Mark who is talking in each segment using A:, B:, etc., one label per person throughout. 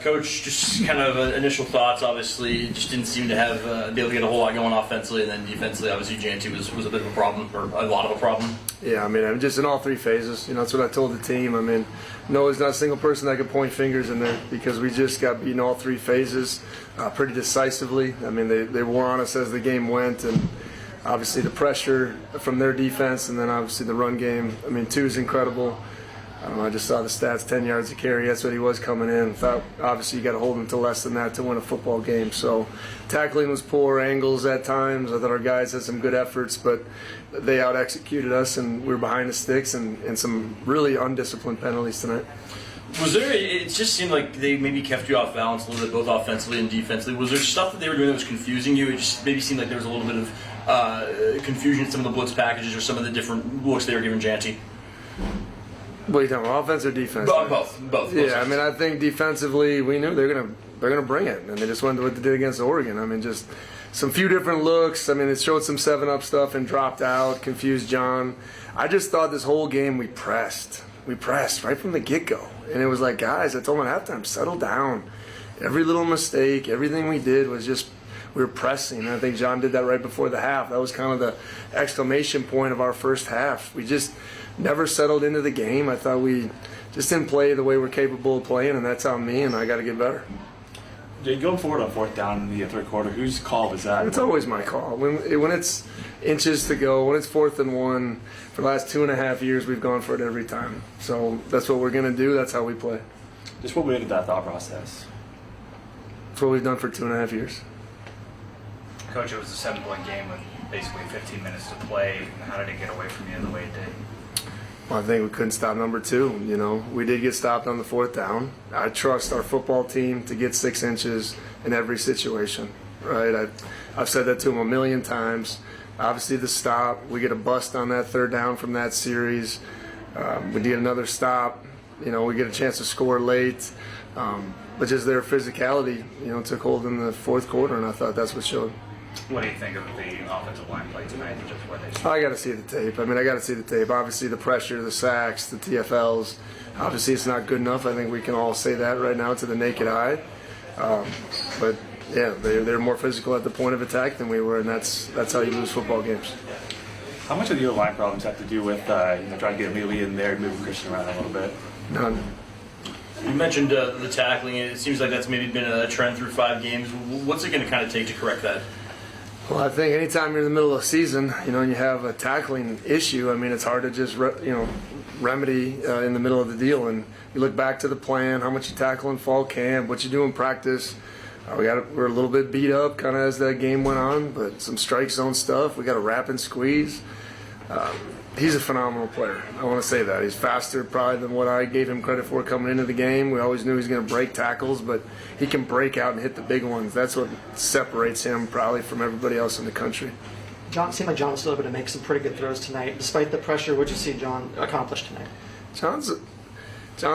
A: Coach, just kind of initial thoughts. Obviously, just didn't seem to have be able to get a whole lot going offensively, and then defensively, obviously, Janty was a bit of a problem, or a lot of a problem.
B: Yeah, I mean, I'm just in all three phases. That's what I told the team. I mean, Noah's not a single person that could point fingers in there because we just got beaten all three phases pretty decisively. I mean, they wore on us as the game went, and obviously the pressure from their defense, and then obviously the run game. I mean, 2 is incredible. I just saw the stats, 10 yards a carry. That's what he was coming in. Thought, obviously, you got to hold him to less than that to win a football game. So tackling was poor, angles at times. I thought our guys had some good efforts, but they out-executed us, and we were behind the sticks and some really undisciplined penalties tonight.
A: Was there? It just seemed like they maybe kept you off balance a little bit, both offensively and defensively. Was there stuff that they were doing that was confusing you? It just maybe seemed like there was a little bit of confusion in some of the blitz packages or some of the different looks they were giving Janty.
B: What are you talking about, offense or defense?
A: Both.
B: Yeah, I mean, I think defensively we knew they're gonna bring it, and they just went to what they did against Oregon. I mean, just some few different looks. I mean, it showed some 7-up stuff and dropped out, confused John. I just thought this whole game we pressed right from the get-go, and it was like, guys, I told them at halftime, settle down. Every little mistake, everything we did was just we were pressing. And I think John did that right before the half. That was kind of the exclamation point of our first half. We just never settled into the game. I thought we just didn't play the way we're capable of playing, and that's on me, and I got to get better.
C: Going forward on 4th down in the third quarter, whose call was that?
B: It's always my call. When it's inches to go, when it's 4th and 1, for the last 2.5 years, we've gone for it every time. So that's what we're going to do. That's how we play.
C: Just what went into that thought process?
B: That's what we've done for 2.5 years.
D: Coach, it was a 7-point game with basically 15 minutes to play. How did it get away from you the way it did?
B: Well, I think we couldn't stop number 2. We did get stopped on the 4th down. I trust our football team to get 6 inches in every situation, right? I've said that to them a million times. Obviously, the stop, we get a bust on that 3rd down from that series. We get another stop. We get a chance to score late. But just their physicality, took hold in the 4th quarter, and I thought that's what showed.
D: What do you think of the offensive line play tonight? Just where they
B: I got to see the tape. I got to see the tape. Obviously, the pressure, the sacks, the TFLs. Obviously, it's not good enough. I think we can all say that right now to the naked eye. But yeah, they're more physical at the point of attack than we were, and that's how you lose football games.
C: How much of your line problems have to do with trying to get Amelia in there, moving Christian around a little bit?
B: None.
A: You mentioned the tackling. It seems like that's maybe been a trend through 5 games. What's it going to kind of take to correct that?
B: Well, I think anytime you're in the middle of the season, and you have a tackling issue, it's hard to just, remedy in the middle of the deal. And you look back to the plan, how much you tackle in fall camp, what you do in practice. We're a little bit beat up kind of as that game went on, but some strike zone stuff. We got to wrap and squeeze. He's a phenomenal player. I want to say that. He's faster probably than what I gave him credit for coming into the game. We always knew he was going to break tackles, but he can break out and hit the big ones. That's what separates him probably from everybody else in the country.
E: It seemed like John was still able to make some pretty good throws tonight. Despite the pressure, what did you see John accomplish tonight?
B: John's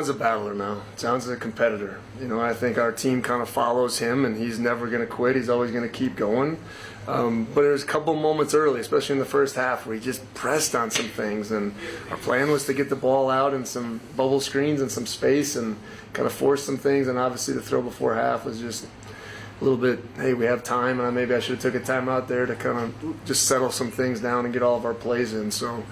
B: a battler now. John's a competitor. I think our team kind of follows him, and he's never going to quit. He's always going to keep going. But there's a couple moments early, especially in the first half, where he just pressed on some things. And our plan was to get the ball out in some bubble screens and some space and kind of force some things. And obviously the throw before half was just a little bit, hey, we have time, and maybe I should have took a time out there to kind of just settle some things down and get all of our plays in. So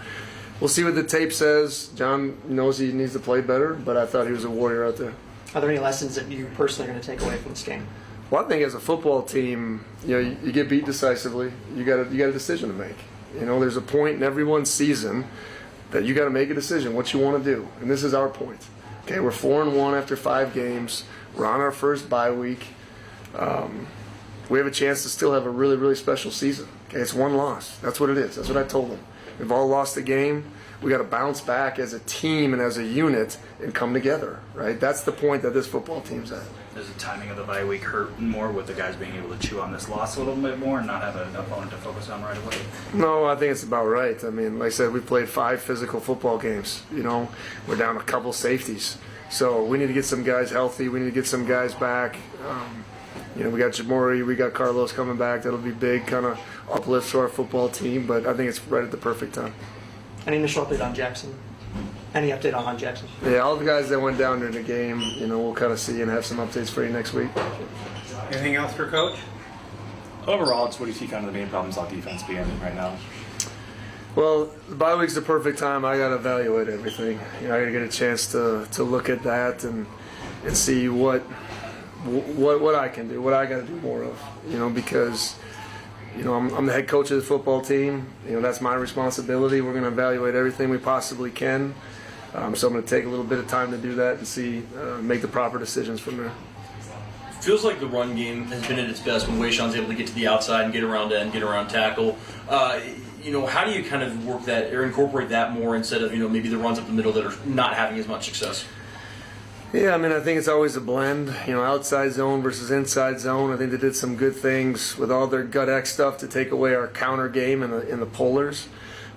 B: we'll see what the tape says. John knows he needs to play better, but I thought he was a warrior out there.
E: Are there any lessons that you personally are going to take away from this game?
B: Well, I think as a football team, you get beat decisively. You got a decision to make. There's a point in everyone's season that you got to make a decision what you want to do, and this is our point. Okay, we're 4-1 after 5 games. We're on our first bye week. We have a chance to still have a really, really special season. Okay, it's 1 loss. That's what it is. That's what I told them. We've all lost a game. We got to bounce back as a team and as a unit and come together, right? That's the point that this football team's at.
D: Does the timing of the bye week hurt more with the guys being able to chew on this loss a little bit more and not have an opponent to focus on right away?
B: No, I think it's about right. Like I said, we played 5 physical football games. We're down a couple safeties. So we need to get some guys healthy. We need to get some guys back. We got Jamori, we got Carlos coming back. That'll be big kind of uplift to our football team, but I think it's right at the perfect time.
E: Any initial update on Jackson? any update on Jackson?
B: Yeah, all the guys that went down during the game, we'll kind of see and have some updates for you next week.
F: Anything else for Coach?
C: Overall, it's what do you see kind of the main problems on defense being right now?
B: Well, the bye week's the perfect time. I got to evaluate everything. I got to get a chance to look at that and see what I can do, what I got to do more of. Because I'm the head coach of the football team. That's my responsibility. We're going to evaluate everything we possibly can. So I'm going to take a little bit of time to do that and make the proper decisions from there.
A: Feels like the run game has been at its best when Wayshawn's able to get to the outside and get around end, get around tackle. How do you kind of work that or incorporate that more instead of maybe the runs up the middle that are not having as much success?
B: Yeah, I think it's always a blend. Outside zone versus inside zone. I think they did some good things with all their gut X stuff to take away our counter game in the pullers.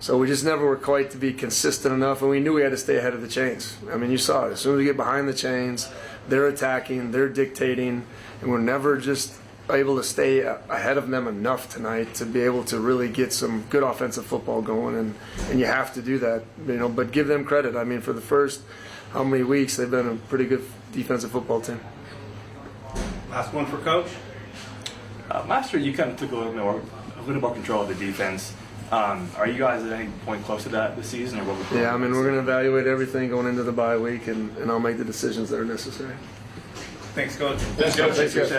B: So we just never were quite to be consistent enough, and we knew we had to stay ahead of the chains. You saw it. As soon as we get behind the chains, they're attacking, they're dictating, and we're never just able to stay ahead of them enough tonight to be able to really get some good offensive football going, and you have to do that. But give them credit. For the first how many weeks, they've been a pretty good defensive football team.
F: Last one for Coach.
C: Last year, you kind of took a little more control of the defense. Are you guys at any point close to that this season, or what?
B: Yeah, we're going to evaluate everything going into the bye week, and I'll make the decisions that are necessary.
F: Thanks, Coach.
A: Thanks, Coach.
B: Thanks, guys.